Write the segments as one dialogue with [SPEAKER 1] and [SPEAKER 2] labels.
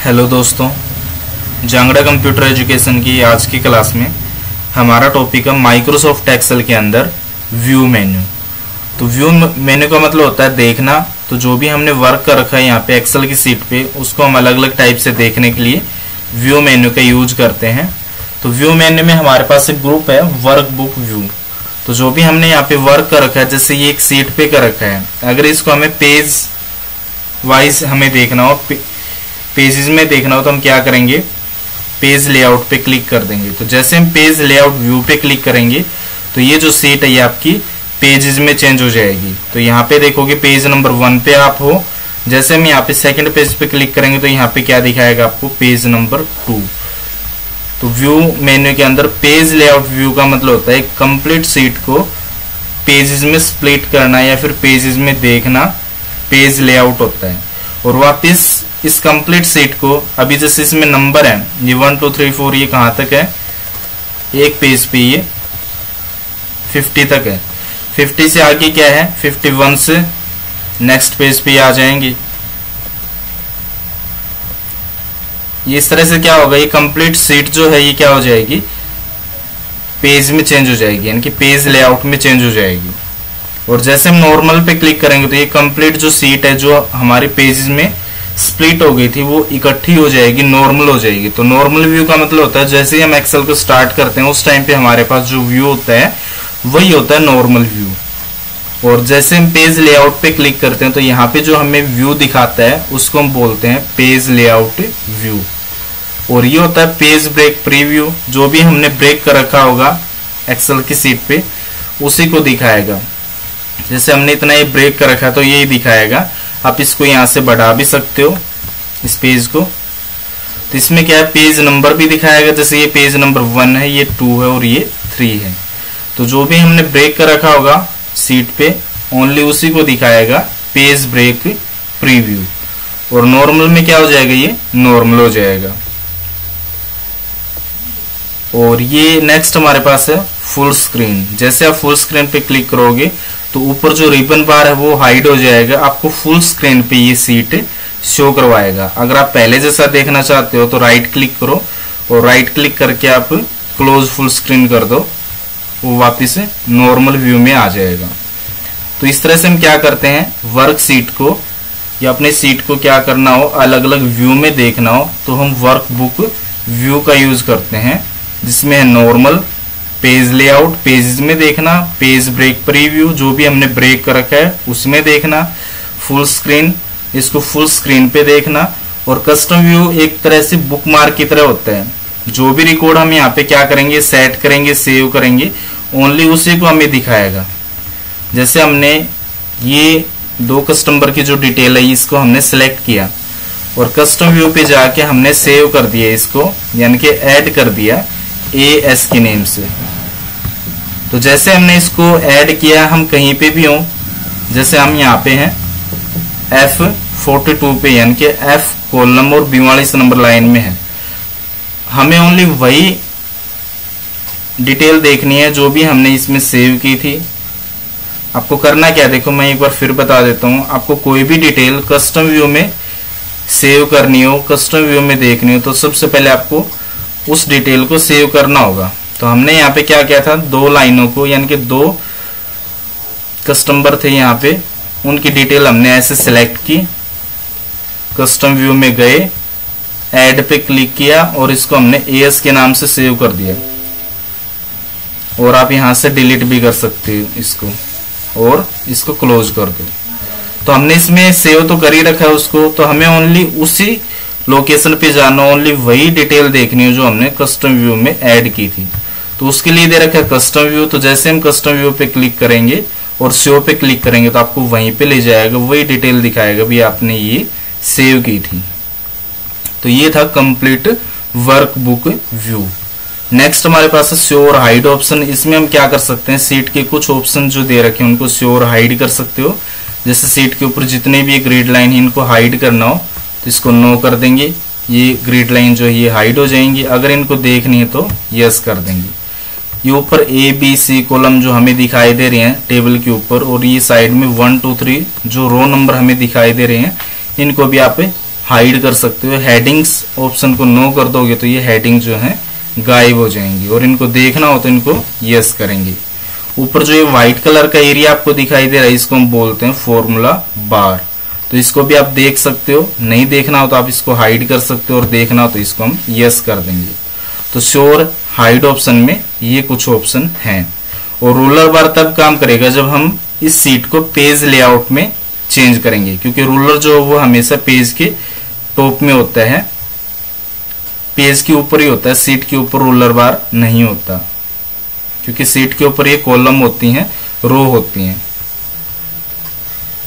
[SPEAKER 1] Hello दोस्तों, Jangra computer education की आज की क्लास में हमारा टॉपिक है माइक्रोसॉफ्ट एक्सेल के अंदर व्यू मेन्यू। तो व्यू मेन्यू का मतलब होता है देखना। तो जो भी हमने वर्क कर रखा है यहाँ पे एक्सेल की सीट पे, उसको हम अलग अलग टाइप से देखने के लिए व्यू मेन्यू का यूज करते हैं। तो व्यू मेन्यू में हमारे पास एक ग्रुप है वर्क बुक व्यू। तो जो भी हमने यहाँ पे वर्क कर रखा है, जैसे ये एक सीट पे कर रखा है, अगर इसको हमें पेज वाइज हमें देखना हो, पेजेस में देखना हो, तो हम क्या करेंगे, पेज लेआउट पे क्लिक कर देंगे। तो जैसे हम पेज लेआउट व्यू पे क्लिक करेंगे तो ये जो सीट है ये आपकी पेजेस में चेंज हो जाएगी। तो यहाँ पे देखोगे पेज नंबर 1 पे आप हो। जैसे हम यहाँ पे सेकंड पेज पे क्लिक करेंगे तो यहाँ पे क्या दिखाएगा आपको, पेज नंबर 2। तो व्यू मेन्यू के अंदर पेज लेआउट व्यू का मतलब होता है कंप्लीट सीट को पेजेस में स्प्लिट करना या फिर पेजेस में देखना, पेज लेआउट होता है। और वापिस इस कंप्लीट सीट को, अभी जैसे इसमें नंबर है ये 1 2 3 4, ये कहां तक है, एक पेज पे ये 50 तक है। 50 से आगे क्या है, 51 से नेक्स्ट पेज पे आ जाएंगे। ये इस तरह से क्या होगा, ये कंप्लीट सीट जो है ये क्या हो जाएगी, पेज में चेंज हो जाएगी, यानी कि पेज लेआउट में चेंज हो जाएगी। और जैसे हम नॉर्मल पे क्लिक करेंगे तो ये कंप्लीट जो सीट है जो हमारे पेजेस में स्प्लिट हो गई थी वो इकट्ठी हो जाएगी, नॉर्मल हो जाएगी। तो नॉर्मल व्यू का मतलब होता है जैसे ही हम एक्सेल को स्टार्ट करते हैं उस टाइम पे हमारे पास जो व्यू होता है वही होता है नॉर्मल व्यू। और जैसे हम पेज लेआउट पे क्लिक करते हैं तो यहाँ पे जो हमें व्यू दिखाता है उसको हम बोलते हैं पेज लेआउट व्यू। और ये होता है पेज ब्रेक प्रीव्यू, जो भी हमने ब्रेक कर रखा होगा एक्सेल की सीट पे उसी को दिखाएगा। जैसे हमने इतना ये ब्रेक कर रखा है तो ये दिखाएगा। आप इसको यहां से बढ़ा भी सकते हो इस पेज को। तो इसमें क्या है, पेज नंबर भी दिखाएगा, जैसे ये पेज नंबर 1 है, ये 2 है और ये 3 है। तो जो भी हमने ब्रेक कर रखा होगा सीट पे ओनली उसी को दिखाएगा पेज ब्रेक प्रीव्यू। और नॉर्मल में क्या हो जाएगा, ये नॉर्मल हो जाएगा। और ये नेक्स्ट हमारे पास है फुल स्क्रीन। जैसे आप फुल स्क्रीन पे क्लिक करोगे तो ऊपर जो रिबन बार है वो हाइड हो जाएगा, आपको फुल स्क्रीन पे ये सीट शो करवाएगा। अगर आप पहले जैसा देखना चाहते हो तो राइट क्लिक करो और राइट क्लिक करके आप क्लोज फुल स्क्रीन कर दो, वो वापस नॉर्मल व्यू में आ जाएगा। तो इस तरह से हम क्या करते हैं, वर्क सीट को या अपने सीट को क्या करना हो, अलग अलग व्यू में देखना हो तो हम वर्क बुक व्यू का यूज करते हैं, जिसमें है नॉर्मल, पेज लेआउट पेजेस में देखना, पेज ब्रेक प्रीव्यू जो भी हमने ब्रेक कर रखा है उसमें देखना, फुल स्क्रीन इसको फुल स्क्रीन पे देखना। और कस्टम व्यू एक तरह से बुक मार्क की तरह होता है, जो भी रिकॉर्ड हम यहाँ पे क्या करेंगे, सेट करेंगे, सेव करेंगे, ओनली उसी को हमें दिखाएगा। जैसे हमने ये 2 कस्टमर की जो डिटेल है इसको हमने सेलेक्ट किया और कस्टम व्यू पे जाके हमने सेव कर दिया इसको, यानी कि ऐड कर दिया AS के नेम से। तो जैसे हमने इसको ऐड किया, हम कहीं पे भी हो, जैसे हम यहाँ पे हैं F42 पे, यानी कि F कॉलम और 42 नंबर लाइन में है, हमें ओनली वही डिटेल देखनी है जो भी हमने इसमें सेव की थी। आपको करना क्या, देखो मैं एक बार फिर बता देता हूँ। आपको कोई भी डिटेल कस्टम व्यू में सेव करनी हो, कस्टम व्यू में देखनी हो, तो सबसे पहले आपको उस डिटेल को सेव करना होगा। तो हमने यहाँ पे क्या किया था, 2 लाइनों को, यानी कि 2 कस्टमर थे यहाँ पे, उनकी डिटेल हमने ऐसे सिलेक्ट की, कस्टम व्यू में गए, ऐड पे क्लिक किया और इसको हमने AS के नाम से सेव कर दिया। और आप यहाँ से डिलीट भी कर सकते हो इसको और इसको क्लोज कर दो। तो हमने इसमें सेव तो कर ही रखा है उसको, तो हमें ओनली उसी लोकेशन पे जाना, ओनली वही डिटेल देखनी है जो हमने कस्टम व्यू में ऐड की थी। तो उसके लिए दे रखा है कस्टम व्यू। तो जैसे हम कस्टम व्यू पे क्लिक करेंगे और शो पे क्लिक करेंगे तो आपको वहीं पे ले जाएगा, वही डिटेल दिखाएगा भी आपने ये सेव की थी। तो ये था complete work book view. Next हमारे पास है शो और हाइड ऑप्शन। इसमें हम क्या कर सकते हैं, सीट के कुछ ऑप्शन जो दे रखे हैं उनको शो और हाइड कर सकते हो। जैसे सीट के ऊपर जितने भी ग्रिड लाइन है इनको हाइड करना हो तो इसको नो कर देंगे, ये ग्रिड लाइन जो है ये हाइड हो जाएंगी। अगर इनको देखनी है तो यस कर देंगे। ये ऊपर ABC कॉलम जो हमें दिखाई दे रहे हैं टेबल के ऊपर, और ये साइड में 1 2 3 जो रो नंबर हमें दिखाई दे रहे हैं, इनको भी आप हाइड कर सकते हो। हेडिंग्स ऑप्शन को नो कर दोगे तो ये हेडिंग जो है गायब हो जाएंगी, और इनको देखना हो तो इनको यस करेंगे। ऊपर जो ये व्हाइट कलर का एरिया आपको दिखाई दे रहा है इसको हम बोलते हैं फॉर्मूला बार। तो इसको भी आप देख सकते हो, नहीं देखना हो तो आप इसको हाइड कर सकते हो, और देखना हो तो इसको हम यस कर देंगे। तो शोर हाइड ऑप्शन में ये कुछ ऑप्शन हैं। और रूलर बार तब काम करेगा जब हम इस सीट को पेज लेआउट में चेंज करेंगे, क्योंकि रूलर जो वो हमेशा पेज के टॉप में होता है, पेज के ऊपर ही होता है, सीट के ऊपर रूलर बार नहीं होता, क्योंकि सीट के ऊपर ये कॉलम होती हैं, रो होती हैं।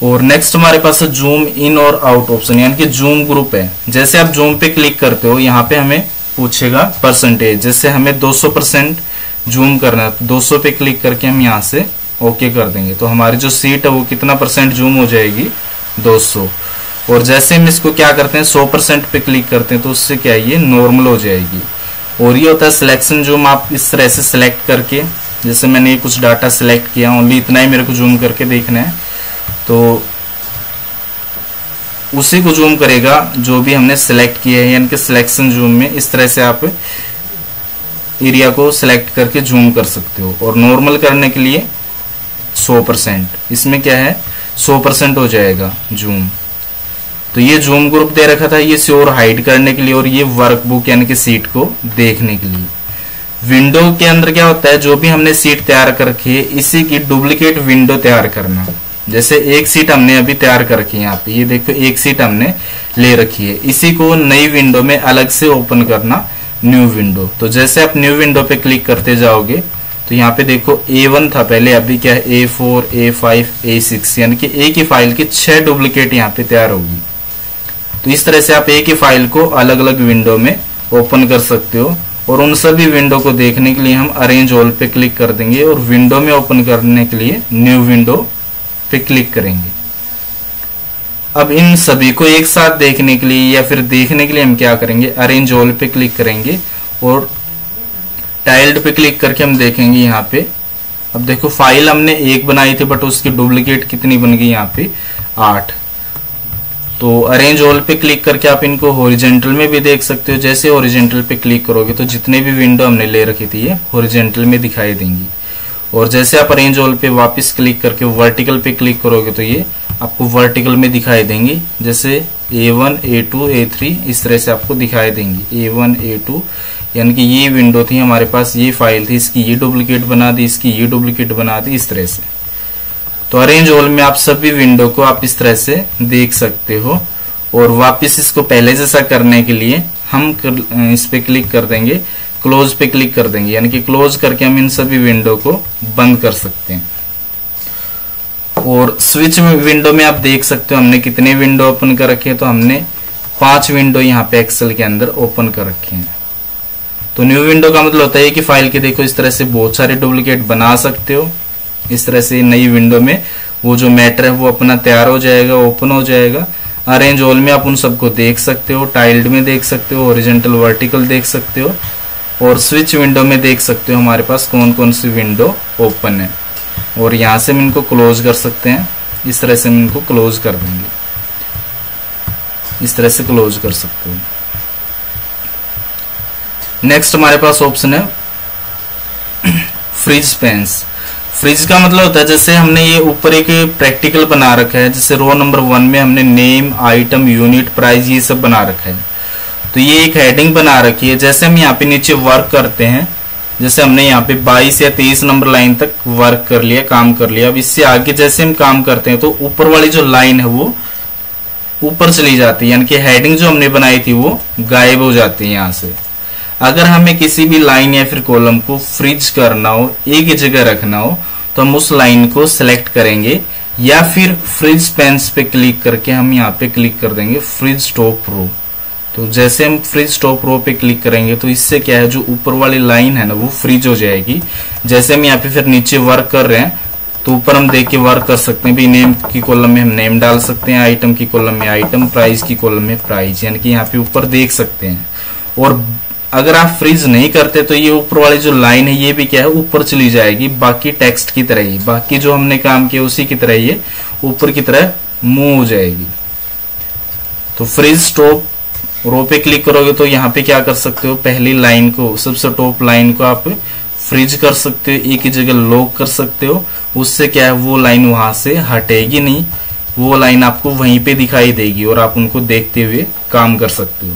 [SPEAKER 1] और नेक्स्ट हमारे पास है जूम इन और आउट ऑप्शन, यानी कि जूम ग्रुप है। जैसे आप जूम पे क्लिक करते हो, यहाँ पे हमें पूछेगा परसेंटेज, जैसे हमें 200% जूम करना है, तो 200 पे क्लिक करके हम यहाँ से ओके कर देंगे, तो हमारी जो सीट है वो कितना परसेंट जूम हो जाएगी, 200। और जैसे हम इसको क्या करते हैं 100% पे क्लिक करते हैं, तो उससे क्या है ये नॉर्मल हो जाएगी। और ये होता है सिलेक्शन जूम, आप इस तरह से सिलेक्ट करके, जैसे मैंने ये कुछ डाटा सिलेक्ट किया, ओनली इतना ही मेरे को जूम करके देखना है, तो उसी को जूम करेगा जो भी हमने सिलेक्ट किया है, यानी कि सिलेक्शन जूम में इस तरह से आप एरिया को सिलेक्ट करके जूम कर सकते हो। और नॉर्मल करने के लिए 100%, इसमें क्या है 100% हो जाएगा जूम। तो ये जूम ग्रुप दे रखा था, ये श्योर हाइड करने के लिए, और ये वर्कबुक यानी कि सीट को देखने के लिए। विंडो के अंदर क्या होता है, जो भी हमने सीट तैयार कर रखी है इसी की डुप्लीकेट विंडो तैयार करना। जैसे एक सीट हमने अभी तैयार कर रखी है, यहाँ पे ये देखो एक सीट हमने ले रखी है, इसी को नई विंडो में अलग से ओपन करना, न्यू विंडो। तो जैसे आप न्यू विंडो पे क्लिक करते जाओगे तो यहाँ पे देखो A1 था पहले, अभी क्या है A4, A5, A6, यानी कि एक ही फाइल की 6 डुप्लीकेट यहाँ पे तैयार होगी। तो इस तरह से आप एक ही फाइल को अलग अलग विंडो में ओपन कर सकते हो। और उन सभी विंडो को देखने के लिए हम अरेंज ऑल पे क्लिक कर देंगे, और विंडो में ओपन करने के लिए न्यू विंडो पे क्लिक करेंगे। अब इन सभी को एक साथ देखने के लिए या फिर देखने के लिए हम क्या करेंगे, अरेंज ऑल पे क्लिक करेंगे और टाइल्ड पे क्लिक करके हम देखेंगे यहाँ पे। अब देखो फाइल हमने एक बनाई थी, बट उसकी डुप्लीकेट कितनी बन गई यहाँ पे 8। तो अरेंज ऑल पे क्लिक करके आप इनको हॉरिजेंटल में भी देख सकते हो। जैसे हॉरिजेंटल पे क्लिक करोगे तो जितने भी विंडो हमने ले रखी थी ये हॉरिजेंटल में दिखाई देंगी। और जैसे आप अरेंज ऑल पे वापस क्लिक करके वर्टिकल पे क्लिक करोगे तो ये आपको वर्टिकल में दिखाई देंगी, जैसे A1, A2, A3 इस तरह से आपको दिखाई देंगी। A1, A2 यानी कि ये विंडो थी हमारे पास, ये फाइल थी, इसकी ये डुप्लीकेट बना दी, इसकी ये डुप्लीकेट बना दी, इस तरह से। तो अरेंज ऑल में आप सभी विंडो को आप इस तरह से देख सकते हो। और वापस इसको पहले जैसा करने के लिए हम इस पे क्लिक कर देंगे, क्लोज पे क्लिक कर देंगे, यानी कि क्लोज करके हम इन सभी विंडो को बंद कर सकते हैं। और स्विच विंडो में आप देख सकते हो हमने कितने विंडो ओपन कर रखे हैं, तो हमने 5 विंडो यहाँ पे एक्सेल के अंदर ओपन कर रखे हैं। तो न्यू विंडो का मतलब होता है कि फाइल के देखो इस तरह से बहुत सारे डुप्लीकेट बना सकते हो। इस तरह से नई विंडो में वो जो मैटर है वो अपना तैयार हो जाएगा, ओपन हो जाएगा। अरेंज ऑल में आप उन सबको देख सकते हो, टाइल्ड में देख सकते हो, हॉरिजॉन्टल वर्टिकल देख सकते हो, और स्विच विंडो में देख सकते हो हमारे पास कौन कौन सी विंडो ओपन है। और यहाँ से हम इनको क्लोज कर सकते हैं, इस तरह से हम इनको क्लोज कर देंगे, इस तरह से क्लोज कर सकते हो। नेक्स्ट हमारे पास ऑप्शन है फ्रीज पेन्स। फ्रीज का मतलब होता है जैसे हमने ये ऊपर एक प्रैक्टिकल बना रखा है, जैसे रो नंबर 1 में हमने नेम, आइटम, यूनिट, प्राइस ये सब बना रखा है। तो ये एक हेडिंग बना रखी है। जैसे हम यहाँ पे नीचे वर्क करते हैं, जैसे हमने यहाँ पे 22 या 23 नंबर लाइन तक वर्क कर लिया, काम कर लिया। अब इससे आगे जैसे हम काम करते हैं तो ऊपर वाली जो लाइन है वो ऊपर चली जाती है, यानी कि हेडिंग जो हमने बनाई थी वो गायब हो जाती है यहाँ से। अगर हमें किसी भी लाइन या फिर कॉलम को फ्रीज करना हो, एक ही जगह रखना हो, तो हम उस लाइन को सिलेक्ट करेंगे या फिर फ्रीज पेन्स पे क्लिक करके हम यहाँ पे क्लिक कर देंगे फ्रीज टॉप रो। तो जैसे हम फ्रीज टॉप रो पे क्लिक करेंगे तो इससे क्या है, जो ऊपर वाली लाइन है ना वो फ्रीज हो जाएगी। जैसे हम यहाँ पे फिर नीचे वर्क कर रहे हैं तो ऊपर हम देख के वर्क कर सकते हैं भी। नेम की कॉलम में हम नेम डाल सकते हैं, आइटम की कॉलम में आइटम, प्राइस की कॉलम में प्राइस, यानी कि यहाँ पे ऊपर देख सकते हैं। और अगर आप फ्रीज नहीं करते तो ये ऊपर वाली जो लाइन है ये भी क्या है, ऊपर चली जाएगी, बाकी टेक्स्ट की तरह ही, बाकी जो हमने काम किया उसी की तरह ये ऊपर की तरह मूव हो जाएगी। तो फ्रीज टॉप रो पे क्लिक करोगे तो यहाँ पे क्या कर सकते हो, पहली लाइन को, सबसे टॉप लाइन को आप फ्रीज कर सकते हो, एक ही जगह लॉक कर सकते हो। उससे क्या है, वो लाइन वहां से हटेगी नहीं, वो लाइन आपको वहीं पे दिखाई देगी और आप उनको देखते हुए काम कर सकते हो।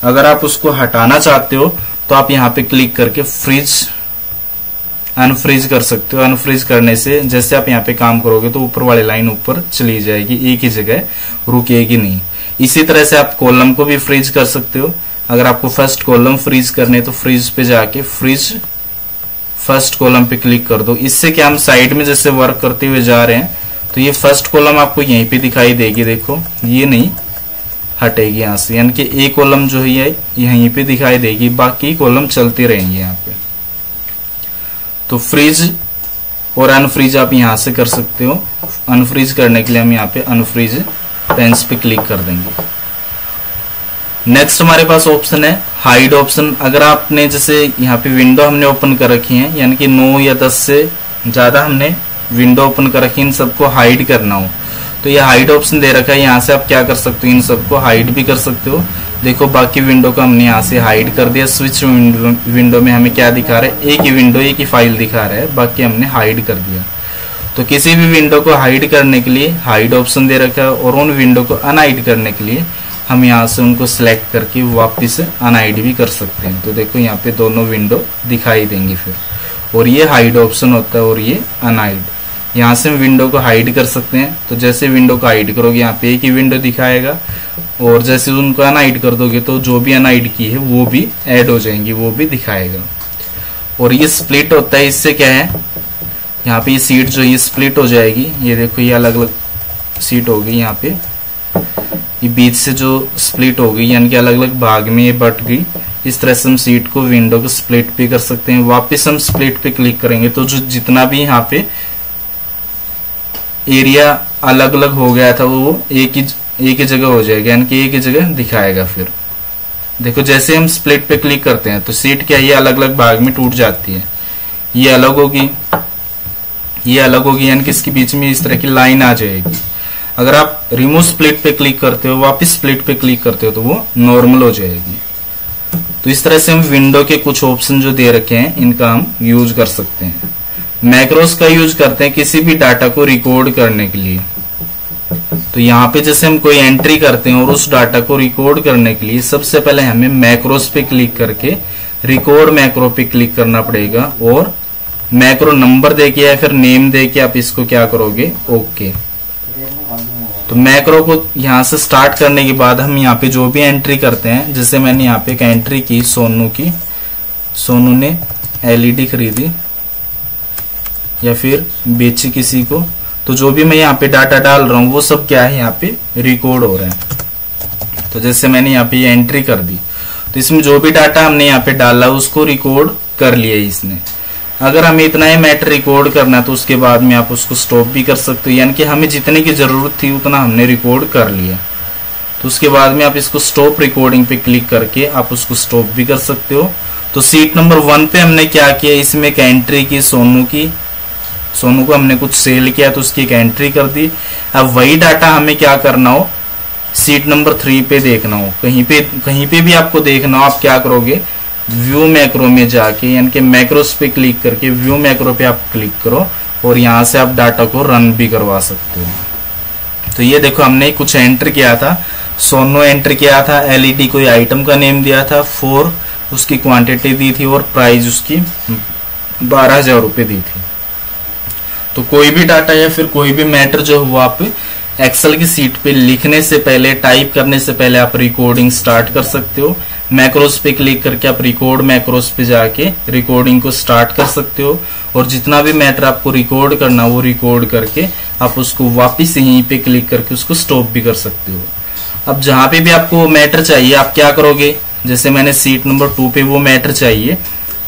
[SPEAKER 1] अगर आप उसको हटाना चाहते हो तो आप यहाँ पे क्लिक करके फ्रीज अनफ्रीज कर सकते हो। अनफ्रीज करने से जैसे आप यहाँ पे काम करोगे तो ऊपर वाली लाइन ऊपर चली जाएगी, एक ही जगह रुकेगी नहीं। इसी तरह से आप कॉलम को भी फ्रीज कर सकते हो। अगर आपको फर्स्ट कॉलम फ्रीज करने तो फ्रीज पे जाके फ्रीज फर्स्ट कॉलम पे क्लिक कर दो। इससे क्या, हम साइड में जैसे वर्क करते हुए जा रहे हैं तो ये फर्स्ट कॉलम आपको यहीं पे दिखाई देगी, देखो ये नहीं हटेगी यहाँ से, यानी कि एक कॉलम जो है यहीं पे दिखाई देगी, बाकी कॉलम चलती रहेंगे यहाँ पे। तो फ्रीज और अनफ्रीज आप यहां से कर सकते हो। अनफ्रीज करने के लिए हम यहाँ पे अनफ्रीज पेंस पे क्लिक कर देंगे। नेक्स्ट हमारे पास ऑप्शन है हाइड ऑप्शन। अगर आपने जैसे यहाँ पे विंडो हमने ओपन कर रखी है, यानी कि 9 या 10 से ज्यादा हमने विंडो ओपन कर रखी है, इन सबको हाइड करना हो तो ये हाइड ऑप्शन दे रखा है। यहाँ से आप क्या कर सकते हो, इन सबको हाइड भी कर सकते हो। देखो बाकी विंडो को हमने यहाँ से हाइड कर दिया। स्विच विंडो में हमें क्या दिखा रहा है, एक ही विंडो एक ही फाइल दिखा रहा है, बाकी हमने हाइड कर दिया। तो किसी भी विंडो को हाइड करने के लिए हाइड ऑप्शन दे रखा है और उन विंडो को अनहाइड करने के लिए हम यहाँ से उनको सिलेक्ट करके वापस अनहाइड भी कर सकते हैं। तो देखो यहाँ पे दोनों विंडो दिखाई देंगी फिर, और ये हाइड ऑप्शन होता है और ये अनहाइड। यहाँ से हम विंडो को हाइड कर सकते हैं। तो जैसे विंडो को हाइड करोगे यहाँ पे एक ही विंडो दिखाएगा, और जैसे उनको अनहाइड कर दोगे तो जो भी अनहाइड की है वो भी ऐड हो जाएंगी, वो भी दिखाएगा। और ये स्प्लिट होता है, इससे क्या है, यहाँ पे ये सीट जो ये स्प्लिट हो जाएगी। ये देखो ये अलग अलग सीट हो गई, यहाँ पे ये बीच से जो स्प्लिट हो गई, यानी कि अलग अलग भाग में ये बट गई। इस तरह से हम सीट को विंडो को स्प्लिट भी कर सकते हैं। वापस हम स्प्लिट पे क्लिक करेंगे तो जो जितना भी यहाँ पे एरिया अलग अलग हो गया था वो एक ही जगह हो जाएगा, यानी कि एक ही जगह दिखाएगा। फिर देखो जैसे हम स्प्लिट पे क्लिक करते हैं तो सीट क्या, ये अलग अलग भाग में टूट जाती है, ये अलग होगी, ये अलग होगी, यानी कि इसके बीच में इस तरह की लाइन आ जाएगी। अगर आप रिमूव स्प्लिट पे क्लिक करते हो, वापस स्प्लिट पे क्लिक करते हो तो वो नॉर्मल हो जाएगी। तो इस तरह से हम विंडो के कुछ ऑप्शन जो दे रखे हैं इनका हम यूज कर सकते हैं। मैक्रोस का यूज करते हैं किसी भी डाटा को रिकॉर्ड करने के लिए। तो यहाँ पे जैसे हम कोई एंट्री करते हैं और उस डाटा को रिकॉर्ड करने के लिए सबसे पहले हमें मैक्रोस पे क्लिक करके रिकॉर्ड मैक्रो पे क्लिक करना पड़ेगा, और मैक्रो नंबर देके या फिर नेम देके आप इसको क्या करोगे, ओके। तो मैक्रो को यहाँ से स्टार्ट करने के बाद हम यहाँ पे जो भी एंट्री करते हैं, जैसे मैंने यहाँ पे एक एंट्री की सोनू की, सोनू ने एलईडी खरीदी या फिर बेची किसी को, तो जो भी मैं यहाँ पे डाटा डाल रहा हूँ वो सब क्या है, यहाँ पे रिकॉर्ड हो रहा है। तो जैसे मैंने यहाँ पे ये एंट्री कर दी तो इसमें जो भी डाटा हमने यहाँ पे डाला उसको रिकॉर्ड कर लिया इसने। अगर हमें इतना ही मैटर रिकॉर्ड करना है तो उसके बाद में आप उसको स्टॉप भी कर सकते हो, यानी कि हमें जितने की जरूरत थी उतना हमने रिकॉर्ड कर लिया। तो उसके बाद में आप इसको स्टॉप रिकॉर्डिंग पे क्लिक करके आप उसको स्टॉप भी कर सकते हो। तो सीट नंबर 1 पे हमने क्या किया, इसमें एक एंट्री की सोनू की, सोनू को हमने कुछ सेल किया तो उसकी एक एंट्री कर दी। अब वही डाटा हमें क्या करना हो, सीट नंबर 3 पे देखना हो, कहीं पे भी आपको देखना हो, आप क्या करोगे, व्यू मैक्रो में जाके, यानी कि मैक्रोस पे क्लिक करके व्यू मैक्रो पे आप क्लिक करो और यहाँ से आप डाटा को रन भी करवा सकते हो। तो ये देखो हमने कुछ एंटर किया था, सोनो एंटर किया था, एलईडी कोई आइटम का नेम दिया था, 4 उसकी क्वांटिटी दी थी और प्राइस उसकी 12,000 रुपये दी थी। तो कोई भी डाटा या फिर कोई भी मैटर जो हुआ आप एक्सेल की सीट पे लिखने से पहले, टाइप करने से पहले आप रिकॉर्डिंग स्टार्ट कर सकते हो। मैक्रोस पे क्लिक करके आप रिकॉर्ड मैक्रोस पे जाके रिकॉर्डिंग को स्टार्ट कर सकते हो, और जितना भी मैटर आपको रिकॉर्ड करना वो रिकॉर्ड करके आप उसको वापस यहीं पे क्लिक करके उसको स्टॉप भी कर सकते हो। अब जहां पे भी आपको मैटर चाहिए आप क्या करोगे, जैसे मैंने सीट नंबर 2 पे वो मैटर चाहिए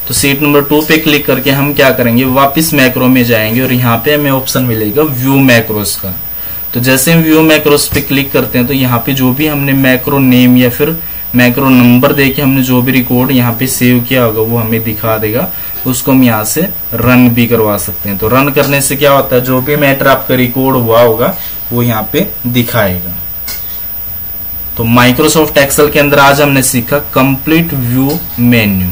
[SPEAKER 1] तो सीट नंबर 2 पे क्लिक करके हम क्या करेंगे, वापस मैक्रो में जाएंगे और यहाँ पे हमें ऑप्शन मिलेगा व्यू मैक्रोस का। तो जैसे हम व्यू मैक्रोस पे क्लिक करते हैं तो यहाँ पे जो भी हमने मैक्रो नेम या फिर मैक्रो नंबर देके हमने जो भी रिकॉर्ड यहाँ पे सेव किया होगा वो हमें दिखा देगा, उसको हम यहाँ से रन भी करवा सकते हैं। तो रन करने से क्या होता है, जो भी मैटर आपका रिकॉर्ड हुआ होगा वो यहाँ पे दिखाएगा। तो माइक्रोसॉफ्ट एक्सेल के अंदर आज हमने सीखा कंप्लीट व्यू मेन्यू।